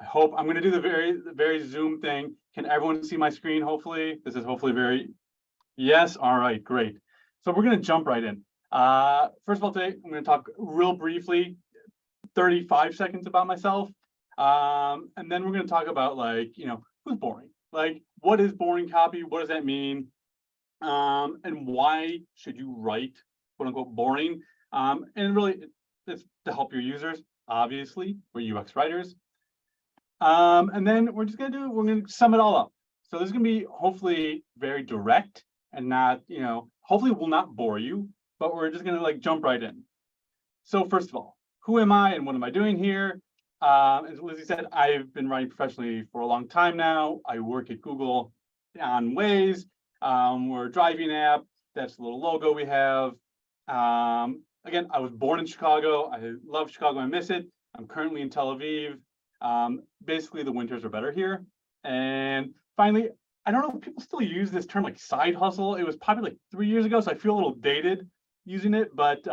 hope I'm going to do the very Zoom thing. Can everyone see my screen? Hopefully, this is hopefully very, yes. All right, great. So we're going to jump right in. First of all, today I'm going to talk real briefly, 35 seconds about myself. And then we're going to talk about, like, who's boring? Like, what is boring copy? What does that mean? And why should you write quote unquote boring? And really, it's to help your users. Obviously, we're UX writers. And then we're going to sum it all up. So this is going to be hopefully very direct and not, hopefully will not bore you, but we're just going to like jump right in. So first of all, who am I and what am I doing here? As Lizzie said, I've been writing professionally for a long time now. I work at Google on Waze. We're a driving app. That's the little logo we have. Again, I was born in Chicago. I love Chicago. I miss it. I'm currently in Tel Aviv. Basically, the winters are better here. And finally, I don't know if people still use this term like side hustle. It was probably like 3 years ago, so I feel a little dated using it. But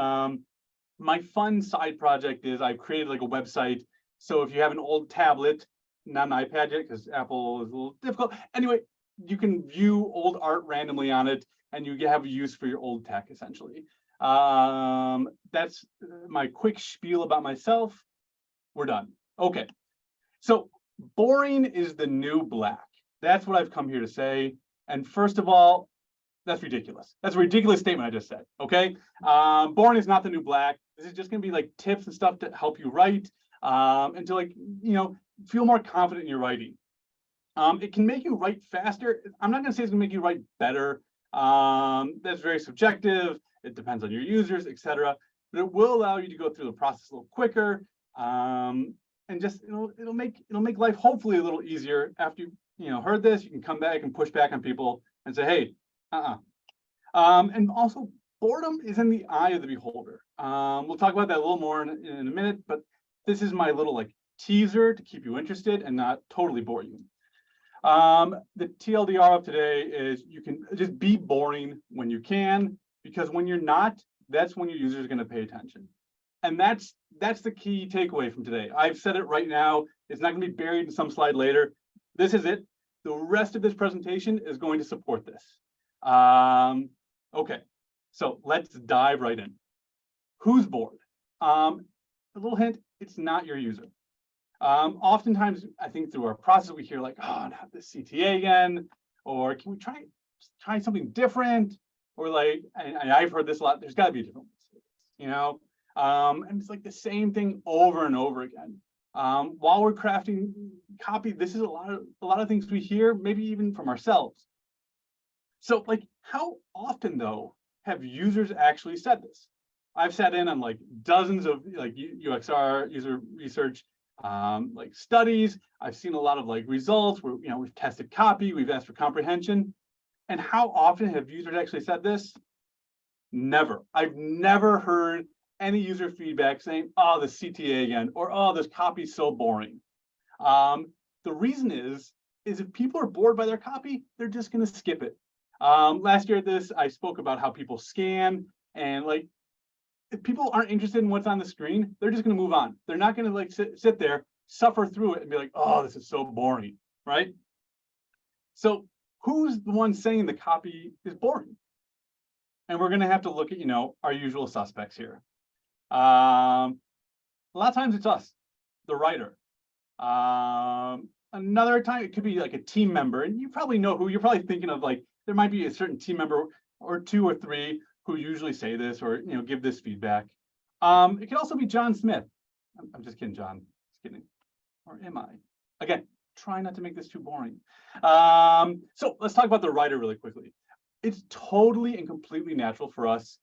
my fun side project is I've created like a website. So if you have an old tablet, not an iPad yet, because Apple is a little difficult. Anyway, you can view old art randomly on it, and you have a use for your old tech, essentially. That's my quick spiel about myself. We're done. Okay. So boring is the new black. That's what I've come here to say. And first of all, that's ridiculous. That's a ridiculous statement I just said. Okay. Boring is not the new black. This is just going to be like tips and stuff to help you write and to, like, feel more confident in your writing. It can make you write faster. I'm not going to say it's going to make you write better. That's very subjective. It depends on your users, etc. But it will allow you to go through the process a little quicker. And just it'll make life hopefully a little easier. After you heard this, you can come back and push back on people and say, hey, and also boredom is in the eye of the beholder. We'll talk about that a little more in a minute, but this is my little like teaser to keep you interested and not totally bore you. The TLDR of today is you can just be boring when you can, because when you're not, that's when your users are going to pay attention. And that's the key takeaway from today. I've said it right now. It's not going to be buried in some slide later. This is it. The rest of this presentation is going to support this. Okay, so let's dive right in. Who's bored? A little hint, it's not your user. Oftentimes, I think through our process, we hear like, oh, not this CTA again, or can we try something different? Or like, and I've heard this a lot, there's got to be a different way. And it's like the same thing over and over again. While we're crafting copy, this is a lot of things we hear, maybe even from ourselves. So like, how often though have users actually said this? I've sat in on like dozens of like UXR user research like studies. I've seen a lot of like results where we've tested copy, we've asked for comprehension. And how often have users actually said this? Never. I've never heard any user feedback saying, oh, the CTA again, or oh, this copy's so boring. The reason is if people are bored by their copy, they're just going to skip it. Last year at this, I spoke about how people scan, and like, if people aren't interested in what's on the screen, they're just going to move on. They're not going to like sit there, suffer through it, and be like, oh, this is so boring, right? So who's the one saying the copy is boring? And we're going to have to look at, our usual suspects here. A lot of times it's us, the writer. Another time it could be like a team member, and you probably know who. You're probably thinking of, like, there might be a certain team member or two or three who usually say this or give this feedback. It could also be John Smith. I'm just kidding, John. Just kidding. Or am I? Again, try not to make this too boring. So let's talk about the writer really quickly. It's totally and completely natural for us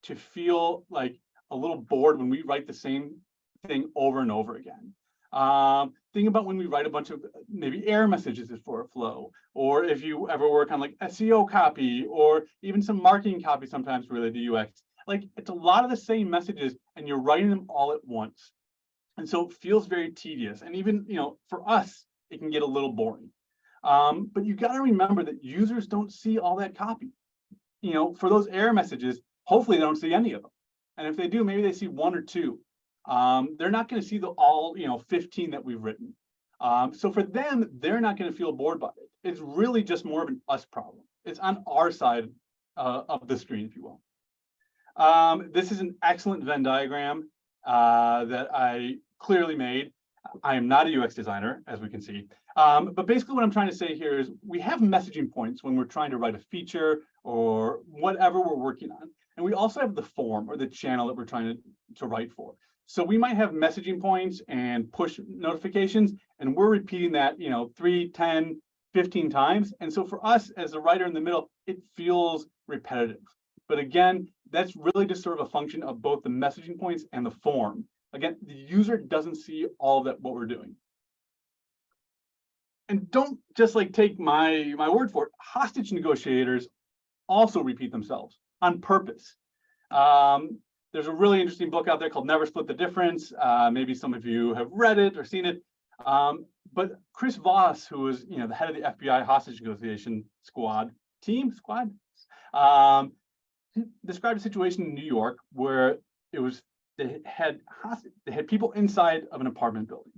to feel like a little bored when we write the same thing over and over again. Think about when we write a bunch of maybe error messages for a flow, or if you ever work on like SEO copy or even some marketing copy sometimes related to UX. Like, it's a lot of the same messages and you're writing them all at once. And so it feels very tedious. And even, for us, it can get a little boring. But you got to remember that users don't see all that copy. For those error messages, hopefully they don't see any of them. And if they do, maybe they see one or two. They're not going to see the all 15 that we've written. So for them, they're not going to feel bored by it. It's really just more of an us problem. It's on our side of the screen, if you will. This is an excellent Venn diagram that I clearly made. I am not a UX designer, as we can see. But basically what I'm trying to say here is we have messaging points when we're trying to write a feature or whatever we're working on. And we also have the form or the channel that we're trying to write for. So we might have messaging points and push notifications, and we're repeating that, 3, 10, 15 times. And so for us as a writer in the middle, it feels repetitive. But again, that's really just sort of a function of both the messaging points and the form. Again, the user doesn't see all that what we're doing. And don't just take my word for it. Hostage negotiators also repeat themselves on purpose. There's a really interesting book out there called Never Split the Difference. Maybe some of you have read it or seen it. But Chris Voss, who was the head of the FBI hostage negotiation squad, described a situation in New York where they had people inside of an apartment building.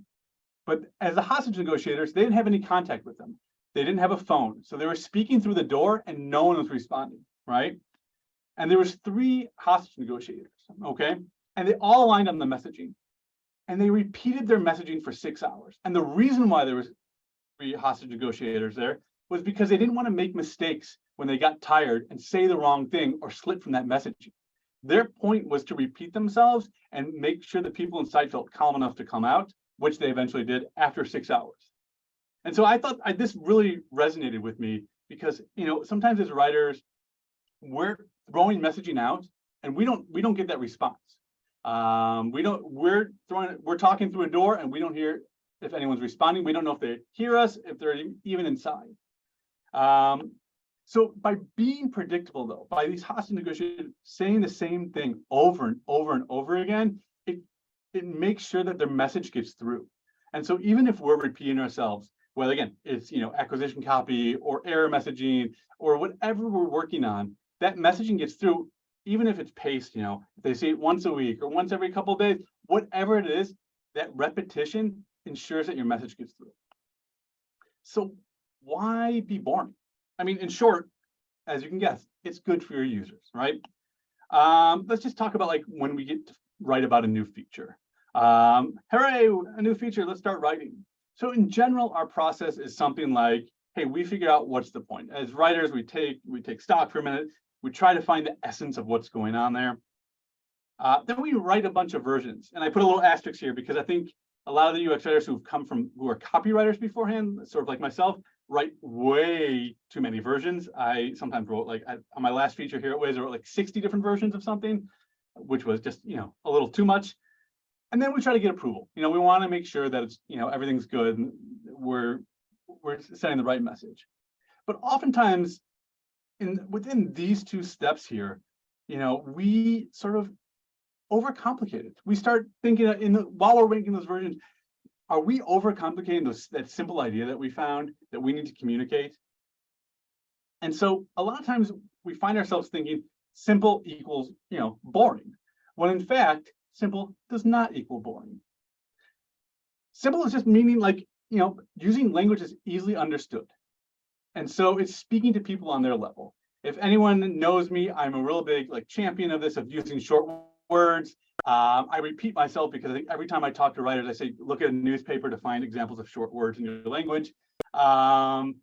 But as the hostage negotiators, they didn't have any contact with them. They didn't have a phone. So they were speaking through the door and no one was responding, right? And there was 3 hostage negotiators, okay? And they all aligned on the messaging. And they repeated their messaging for 6 hours. And the reason why there was 3 hostage negotiators there was because they didn't want to make mistakes when they got tired and say the wrong thing or slip from that messaging. Their point was to repeat themselves and make sure that people inside felt calm enough to come out, which they eventually did after 6 hours. And so I thought this really resonated with me because, sometimes as writers, we're throwing messaging out and we don't get that response. We're talking through a door and we don't hear if anyone's responding. We don't know if they hear us, if they're even inside. So by being predictable, though, by these hostage negotiators saying the same thing over and over and over again, it makes sure that their message gets through. And so even if we're repeating ourselves, well, again, it's acquisition copy or error messaging or whatever we're working on, that messaging gets through, even if it's paced, if they say it once a week or once every couple of days, whatever it is, that repetition ensures that your message gets through. So why be boring? I mean, in short, as you can guess, it's good for your users, right? Let's just talk about when we get to write about a new feature. Hooray, a new feature, let's start writing. So in general, our process is something like, hey, we figure out what's the point. As writers, we take stock for a minute. We try to find the essence of what's going on there. Then we write a bunch of versions. And I put a little asterisk here because I think a lot of the UX writers who are copywriters beforehand, sort of like myself, write way too many versions. I sometimes wrote on my last feature here at Waze, I wrote 60 different versions of something, which was just, a little too much. And then we try to get approval. We want to make sure that it's, everything's good and we're sending the right message. But oftentimes within these 2 steps here, we sort of overcomplicate it. We start thinking while we're making those versions, are we overcomplicating that simple idea that we found that we need to communicate? And so a lot of times we find ourselves thinking simple equals, boring, when in fact, simple does not equal boring. Simple is just meaning using language that's easily understood. And so it's speaking to people on their level. If anyone knows me, I'm a real big champion of this, of using short words. I repeat myself because I think every time I talk to writers, I say, look at a newspaper to find examples of short words in your language. But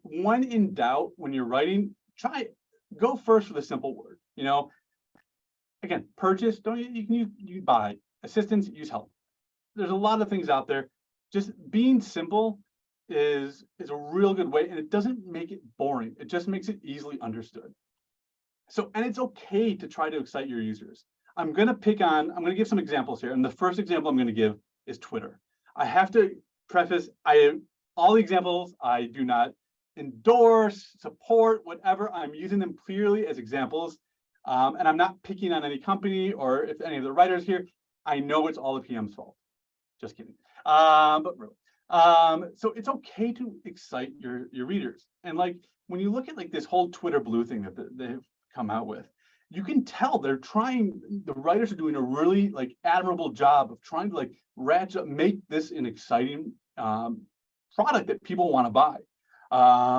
when in doubt, when you're writing, go first for the simple word. Again, purchase, you can use buy. Assistance, use help. There's a lot of things out there. Just being simple is a real good way, and it doesn't make it boring. It just makes it easily understood. So, and it's okay to try to excite your users. I'm going to give some examples here. And the first example I'm going to give is Twitter. I have to preface, all the examples, I do not endorse, support, whatever. I'm using them clearly as examples. And I'm not picking on any company or if any of the writers here. I know it's all the PM's fault. Just kidding. But really. So it's okay to excite your readers. And when you look at this whole Twitter blue thing that they've come out with, you can tell the writers are doing a really admirable job of trying to ratchet up, make this an exciting product that people want to buy.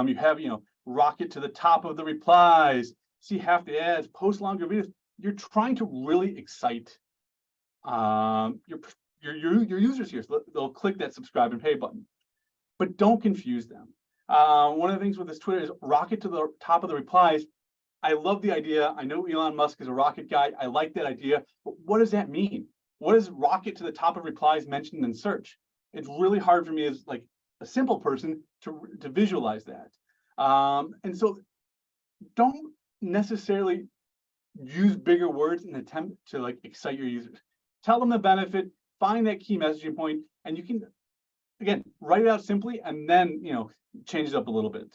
You have, rocket to the top of the replies, see half the ads, post longer videos. You're trying to really excite your users here. So they'll click that subscribe and pay button, but don't confuse them. One of the things with this Twitter is rocket to the top of the replies. I love the idea. I know Elon Musk is a rocket guy. I like that idea, but what does that mean? What does rocket to the top of replies mentioned in search? It's really hard for me as like a simple person to visualize that. And so don't necessarily use bigger words in an attempt to like excite your users. Tell them the benefit, find that key messaging point, and you can, again, write it out simply and then, change it up a little bit.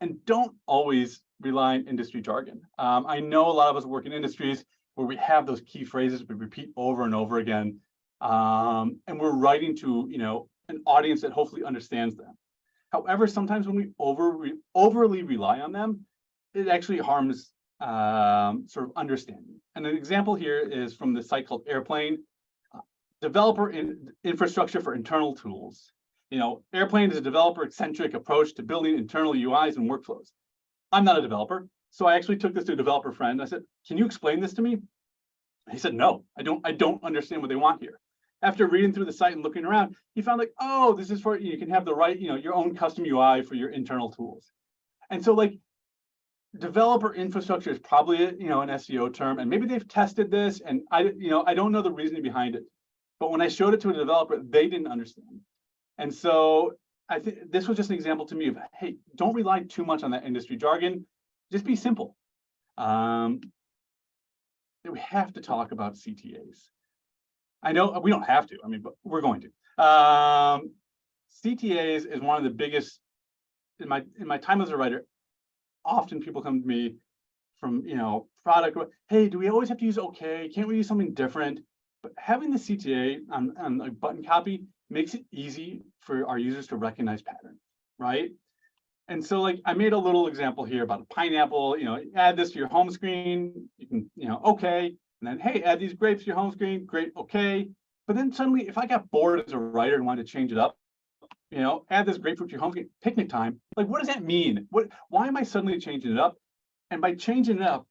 And don't always rely on industry jargon. I know a lot of us work in industries where we have those key phrases we repeat over and over again, and we're writing to an audience that hopefully understands them. However, sometimes when we overly rely on them, it actually harms sort of understanding. And an example here is from the site called Airplane, developer infrastructure for internal tools. Airplane is a developer-centric approach to building internal UIs and workflows. I'm not a developer, so I actually took this to a developer friend. I said, "Can you explain this to me?" He said, "No, I don't understand what they want here." After reading through the site and looking around, he found like, oh, this is for, you can have the right, your own custom UI for your internal tools. And so like developer infrastructure is probably an SEO term, and maybe they've tested this, and I don't know the reasoning behind it. But when I showed it to a developer, they didn't understand. And so I think this was just an example to me of, hey, don't rely too much on that industry jargon. Just be simple. We have to talk about CTAs. I know we don't have to, but we're going to. CTAs is one of the biggest, in my time as a writer, often people come to me from, product, hey, do we always have to use OK? Can't we use something different? But having the CTA on a button copy makes it easy for our users to recognize patterns, right? And so like I made a little example here about a pineapple, add this to your home screen, you can, OK. And then, hey, add these grapes to your home screen, great, OK. But then suddenly, if I got bored as a writer and wanted to change it up, add this grapefruit to your home screen, picnic time. Like, what does that mean? Why am I suddenly changing it up? And by changing it up,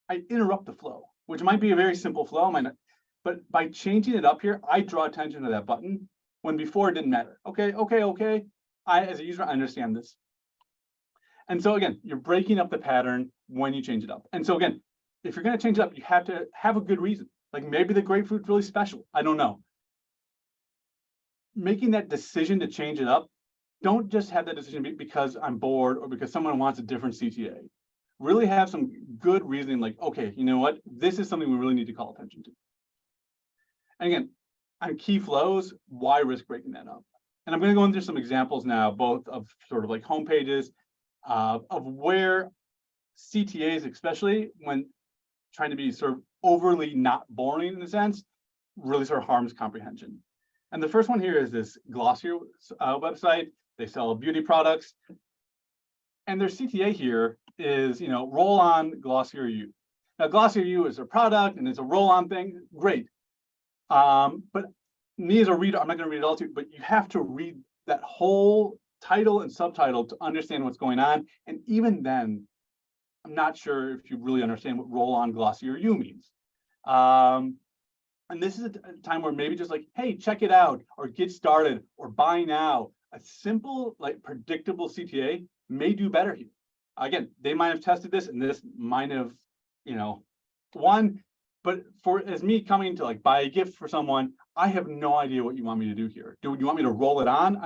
I interrupt the flow, which might be a very simple flow, but by changing it up here, I draw attention to that button when before it didn't matter. OK. I, as a user, understand this. And so again, you're breaking up the pattern when you change it up. And so again, if you're going to change it up, you have to have a good reason. Like maybe the grapefruit's really special. I don't know. Making that decision to change it up, don't just have that decision because I'm bored or because someone wants a different CTA. Really have some good reasoning like, okay, you know what? This is something we really need to call attention to. And again, on key flows, why risk breaking that up? And I'm going to go into some examples now, both of sort of like home pages of where CTAs, especially when trying to be sort of overly not boring in a sense, really sort of harms comprehension. And the first one here is this Glossier website. They sell beauty products. And their CTA here is, roll on Glossier U. Now, Glossier U is a product and it's a roll-on thing. Great. But me as a reader, I'm not going to read it all to you, but you have to read that whole title and subtitle to understand what's going on. And even then, I'm not sure if you really understand what roll-on Glossier U means. And this is a time where maybe just like, hey, check it out, or get started, or buy now. A simple, like predictable CTA may do better here. Again, they might have tested this, and this might have, won. But as me coming to like buy a gift for someone, I have no idea what you want me to do here. Do you want me to roll it on?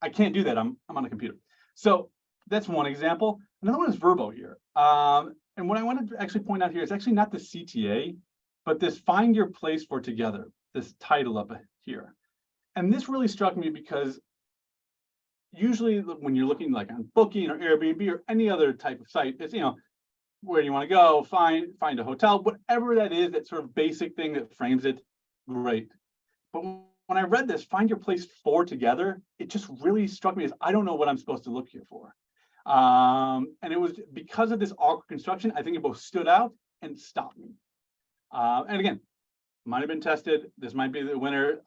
I can't do that. I'm on a computer. So that's one example. Another one is Verbo here. And what I wanted to actually point out here is actually not the CTA, but this find your place for together, this title up here. And this really struck me because usually when you're looking like on Booking or Airbnb or any other type of site, it's, where do you want to go, find a hotel, whatever that is, that sort of basic thing that frames it, great. But when I read this, find your place for together, it just really struck me as I don't know what I'm supposed to look here for. And it was because of this awkward construction, I think it both stood out and stopped me. And again, might have been tested. This might be the winner.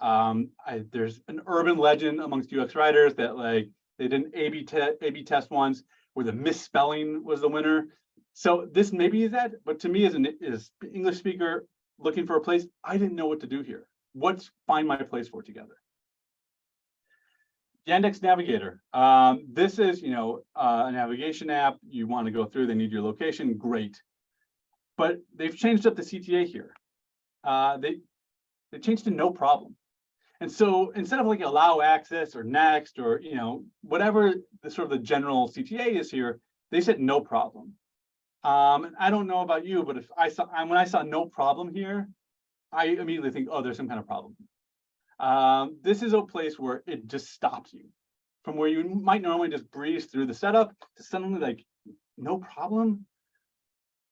There's an urban legend amongst UX writers that like they did an A/B test once where the misspelling was the winner. So this maybe is that, but to me as an English speaker looking for a place, I didn't know what to do here. What's find my place for together? Yandex Navigator. This is, a navigation app. You want to go through, they need your location, great. But they've changed up the CTA here. They changed to no problem. And so instead of like allow access or next or, whatever the sort of the general CTA is here, they said no problem. And I don't know about you, but when I saw no problem here, I immediately think, oh, there's some kind of problem. This is a place where it just stops you from where you might normally just breeze through the setup to suddenly like, no problem.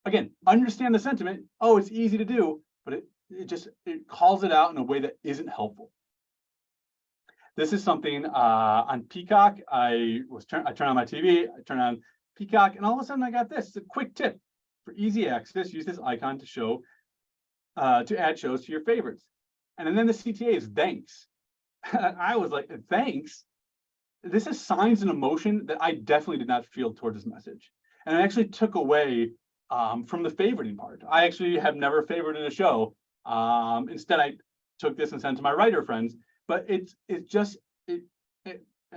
Again, understand the sentiment. Oh, it's easy to do, but it calls it out in a way that isn't helpful. This is something on Peacock. I turn on my TV, I turn on Peacock, and all of a sudden I got this. It's a quick tip for easy access. Use this icon to show to add shows to your favorites. And then the CTA is thanks. I was like, thanks? This is signs and emotion that I definitely did not feel towards this message. And it actually took away from the favoriting part. I actually have never favorited a show. Instead, I took this and sent it to my writer friends. But it's just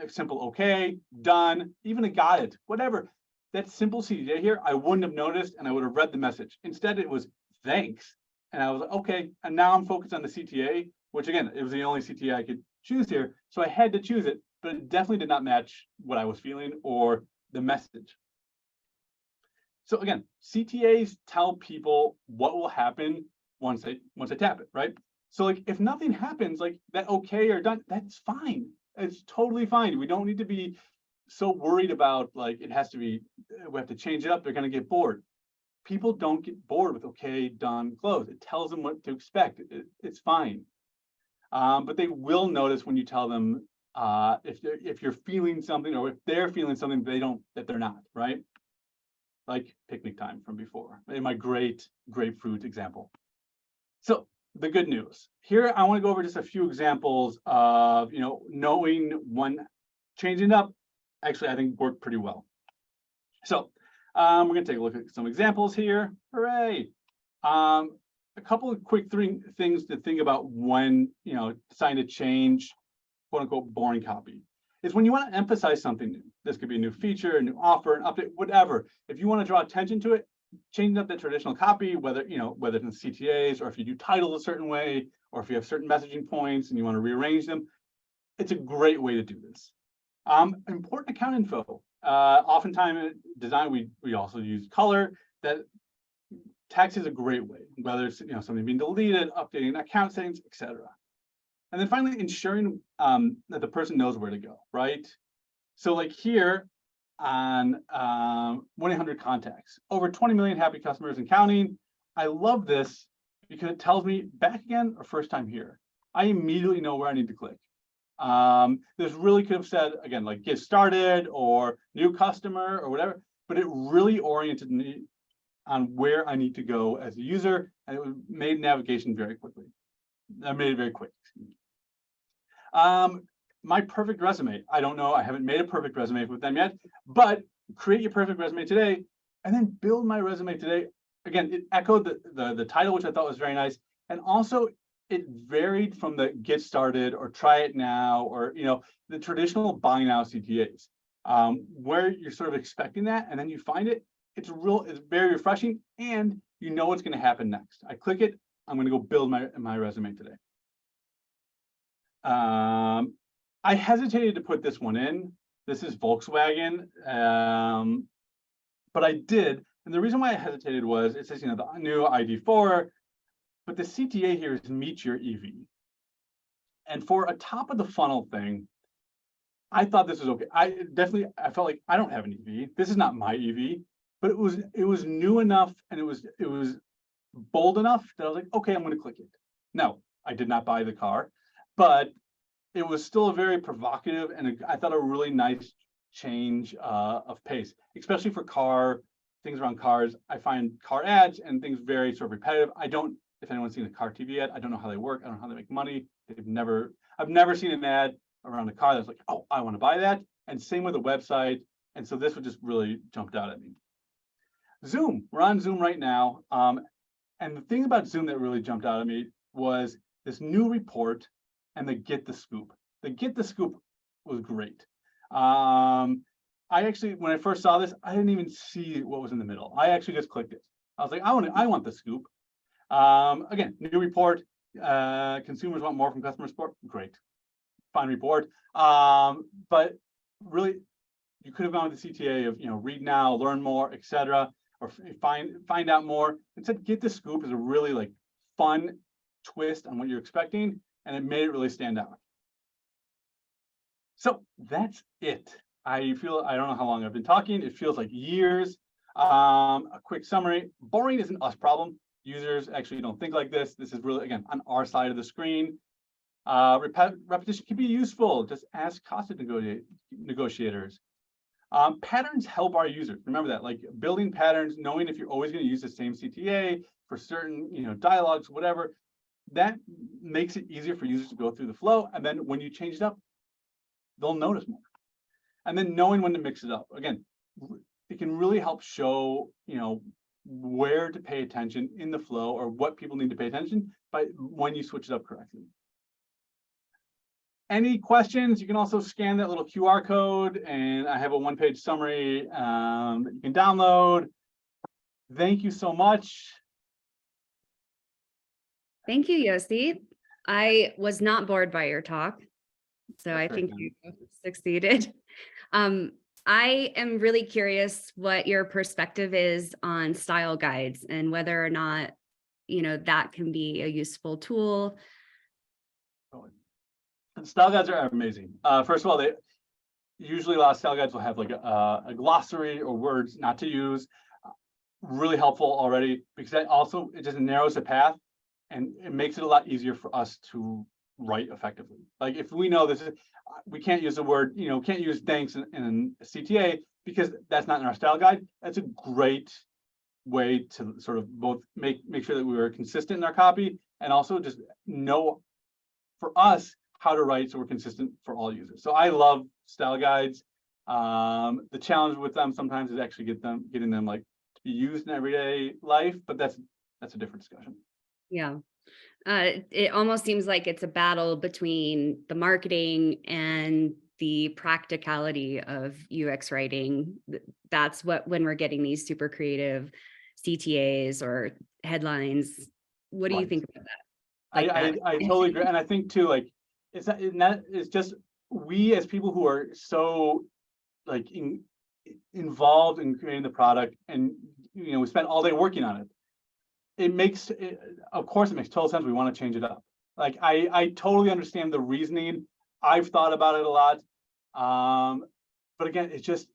simple, okay, done, even a got it, whatever. That simple CTA here, I wouldn't have noticed and I would have read the message. Instead, it was thanks. And I was like, okay, and now I'm focused on the CTA, which again, it was the only CTA I could choose here. So I had to choose it, but it definitely did not match what I was feeling or the message. So again, CTAs tell people what will happen once they tap it, right? So like if nothing happens, like that okay or done, that's fine. It's totally fine. We don't need to be so worried about like it has to be, we have to change it up, they're gonna get bored. People don't get bored with okay, done, close. It tells them what to expect. It's fine. But they will notice when you tell them if you're feeling something or if they're feeling something that they're not, right? Like picnic time from before, in my great grapefruit example. So the good news here, I want to go over just a few examples of knowing when changing up actually I think worked pretty well. So we're going to take a look at some examples here. Hooray! A couple of quick things to think about when deciding to change quote unquote boring copy is when you want to emphasize something new. This could be a new feature, a new offer, an update, whatever. If you want to draw attention to it, changing up the traditional copy, whether it's in CTAs or if you do titles a certain way, or if you have certain messaging points and you want to rearrange them, it's a great way to do this. Important account info. Oftentimes in design, we also use color. That text is a great way, whether it's something being deleted, updating account settings, etc. And then finally, ensuring that the person knows where to go, right? So like here on 1-800 contacts, over 20 million happy customers and counting. I love this because it tells me back again or first time here. I immediately know where I need to click. This really could have said again like get started or new customer or whatever, but it really oriented me on where I need to go as a user, and it made navigation very quickly. I made it very quick. My perfect resume. I don't know. I haven't made a perfect resume with them yet, but create your perfect resume today, and then build my resume today. Again, it echoed the title, which I thought was very nice, and also it varied from the get started or try it now or the traditional buy now CTAs, where you're sort of expecting that, and then you find it. It's very refreshing, and you know what's going to happen next. I click it. I'm going to go build my resume today. I hesitated to put this one in. This is Volkswagen, but I did. And the reason why I hesitated was it says, the new ID4, but the CTA here is meet your EV. And for a top of the funnel thing, I thought this was okay. I felt like I don't have an EV. This is not my EV, but it was new enough and it was bold enough that I was like, okay, I'm going to click it. No, I did not buy the car, but it was still a very provocative and I thought a really nice change of pace, especially for things around cars. I find car ads and things very sort of repetitive. if anyone's seen a car TV ad, I don't know how they work. I don't know how they make money. I've never seen an ad around a car that's like, oh, I want to buy that. And same with a website. And so this would just really jumped out at me. Zoom, we're on Zoom right now. And the thing about Zoom that really jumped out at me was this new report and the Get the Scoop. The Get the Scoop was great. I actually, when I first saw this, I didn't even see what was in the middle. I actually just clicked it. I was like, I want the scoop. Again, new report. Consumers want more from customer support. Great, fine report. But really, you could have gone with the CTA of read now, learn more, etc., or find out more. Instead, Get the Scoop is a really like fun twist on what you're expecting, and it made it really stand out. So that's it. I don't know how long I've been talking. It feels like years. A quick summary. Boring isn't us problem. Users actually don't think like this. This is really, again, on our side of the screen. Repetition can be useful. Just ask cost negotiators. Patterns help our users. Remember that, like building patterns, knowing if you're always going to use the same CTA for certain, dialogues, whatever, that makes it easier for users to go through the flow. And then when you change it up, they'll notice more. And then knowing when to mix it up. Again, it can really help show, where to pay attention in the flow or what people need to pay attention by when you switch it up correctly. Any questions? You can also scan that little QR code, and I have a one-page summary that you can download. Thank you so much. Thank you, Yossi. I was not bored by your talk, so I think you succeeded. I am really curious what your perspective is on style guides and whether or not, that can be a useful tool. Style guides are amazing. First of all, usually a lot of style guides will have like a glossary or words not to use. Really helpful already, because it just narrows the path and it makes it a lot easier for us to write effectively. Like if we know we can't use the word, can't use thanks in CTA because that's not in our style guide. That's a great way to sort of both make sure that we are consistent in our copy and also just know for us how to write so we're consistent for all users. So I love style guides. The challenge with them sometimes is actually getting them like to be used in everyday life, but that's a different discussion. Yeah. It almost seems like it's a battle between the marketing and the practicality of UX writing. That's when we're getting these super creative CTAs or headlines. What do you think about that? I totally agree. And I think too, like, it's just we as people who are so like involved in creating the product and, we spend all day working on it. Of course, it makes total sense. We want to change it up. Like, I totally understand the reasoning. I've thought about it a lot. But again, it's just,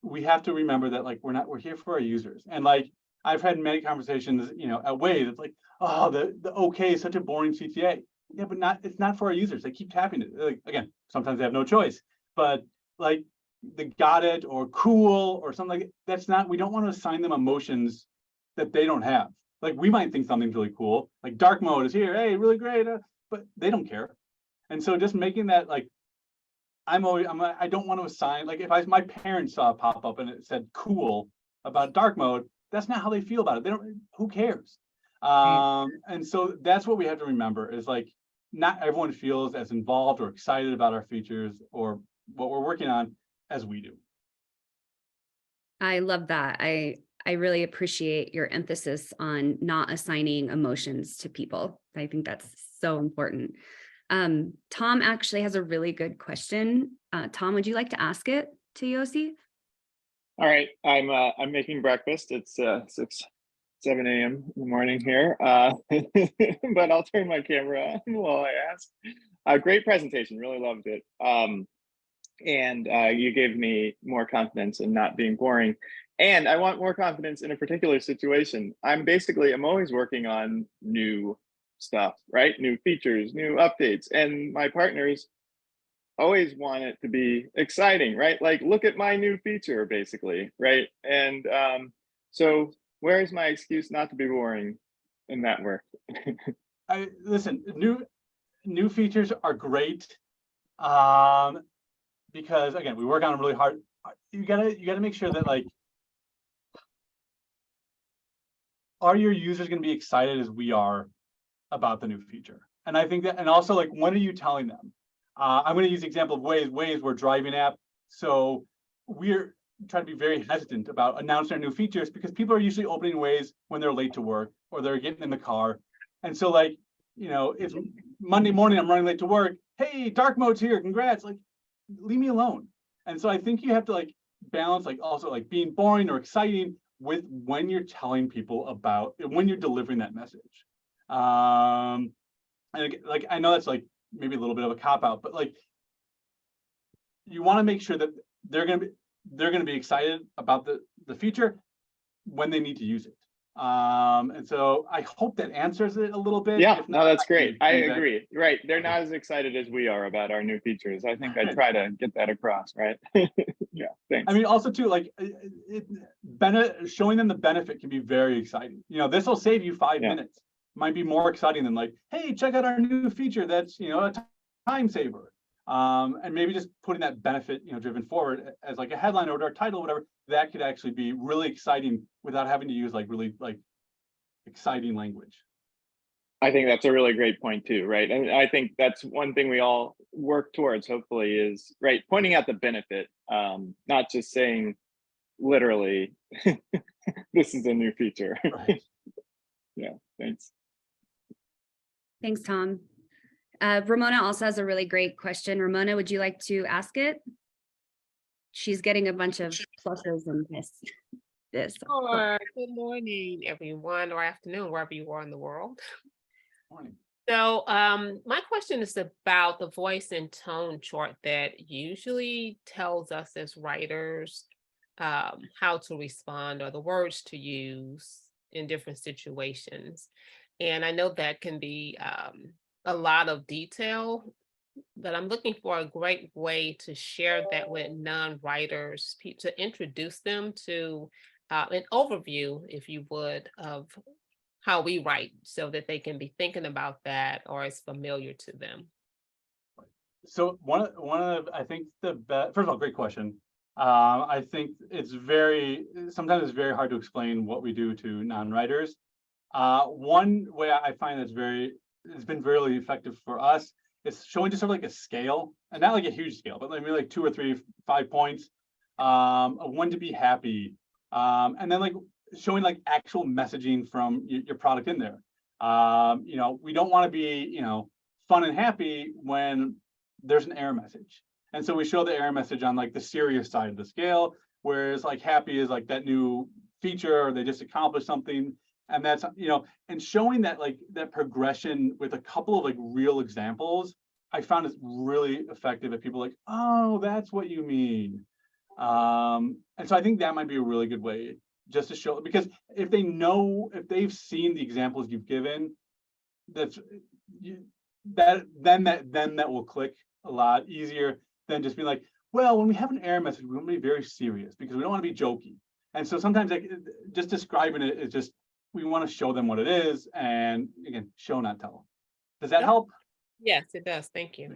we have to remember that like, we're here for our users. And like, I've had many conversations, at Waze. It's like, oh, the OK is such a boring CTA. Yeah, but it's not for our users. They keep tapping it. Like, again, sometimes they have no choice, but like the got it or cool or something like that, we don't want to assign them emotions that they don't have. Like we might think something's really cool, like dark mode is here, hey, really great, but they don't care. And so just making that like, I don't want to assign, like if my parents saw a pop-up and it said cool about dark mode, that's not how they feel about it. Who cares? And so that's what we have to remember is like, not everyone feels as involved or excited about our features or what we're working on as we do. I love that. I really appreciate your emphasis on not assigning emotions to people. I think that's so important. Tom actually has a really good question. Tom, would you like to ask it to Yossi? All right, I'm making breakfast. It's 7 a.m. in the morning here, but I'll turn my camera on while I ask. Great presentation, really loved it. And you gave me more confidence in not being boring. And I want more confidence in a particular situation. I'm always working on new stuff, right? New features, new updates. And my partners always want it to be exciting, right? Like, look at my new feature, basically, right? And so where's my excuse not to be boring? in that work. Listen, new features are great. Because again, we work on them really hard. You gotta make sure that, like, are your users going to be excited as we are about the new feature? And I think that, and also, like, when are you telling them? I'm going to use the example of Waze. Waze, we're a driving app, so we're trying to be very hesitant about announcing our new features because people are usually opening Waze when they're late to work or they're getting in the car. And so, like, it's Monday morning, I'm running late to work. Hey, dark mode's here, congrats. Like, leave me alone. And so I think you have to, like, balance, like, also, like, being boring or exciting with when you're telling people about, when you're delivering that message. And like, I know that's, like, maybe a little bit of a cop out, but, like, you want to make sure that they're going to be excited about the feature when they need to use it. And so I hope that answers it a little bit. Yeah, If no, not, that's great. I feedback. agree. Right. They're not as excited as we are about our new features. I think I try to get that across, right? Yeah, thanks. I mean, also too, like, showing them the benefit can be very exciting. This will save you 5 minutes. Might be more exciting than, like, hey, check out our new feature that's, a time saver. And maybe just putting that benefit, driven forward as, like, a headline or a title, whatever, that could actually be really exciting without having to use, like, really, like, exciting language. I think that's a really great point too, right? And I think that's one thing we all work towards, hopefully, is, right, pointing out the benefit, not just saying literally, this is a new feature. Right. Yeah, thanks. Thanks, Tom. Ramona also has a really great question. Ramona, would you like to ask it? She's getting a bunch of pluses in this. Sure. Good morning, everyone, or afternoon, wherever you are in the world. Morning. So, my question is about the voice and tone chart that usually tells us as writers how to respond or the words to use in different situations. And I know that can be a lot of detail, but I'm looking for a great way to share that with non-writers, to introduce them to an overview, if you would, of how we write so that they can be thinking about that or it's familiar to them. So one of I think the best, first of all, great question. I think sometimes it's very hard to explain what we do to non-writers. One way I find it's been really effective for us is showing just sort of like a scale, and not like a huge scale, but maybe like 2 or 3, 5 points of when to be happy, and then, like, showing, like, actual messaging from your product in there. We don't want to be, fun and happy when there's an error message. And so we show the error message on, like, the serious side of the scale, whereas, like, happy is like that new feature or they just accomplished something. And that's, and showing that, like, that progression with a couple of, like, real examples, I found is really effective at people like, oh, that's what you mean. And so I think that might be a really good way just to show, because if they've seen the examples you've given, that will click a lot easier than just being like, well, when we have an error message, we want to be very serious because we don't want to be jokey. And so sometimes, like, just describing it is just, we want to show them what it is, and again, show, not tell. Does that help? Yes, it does. Thank you.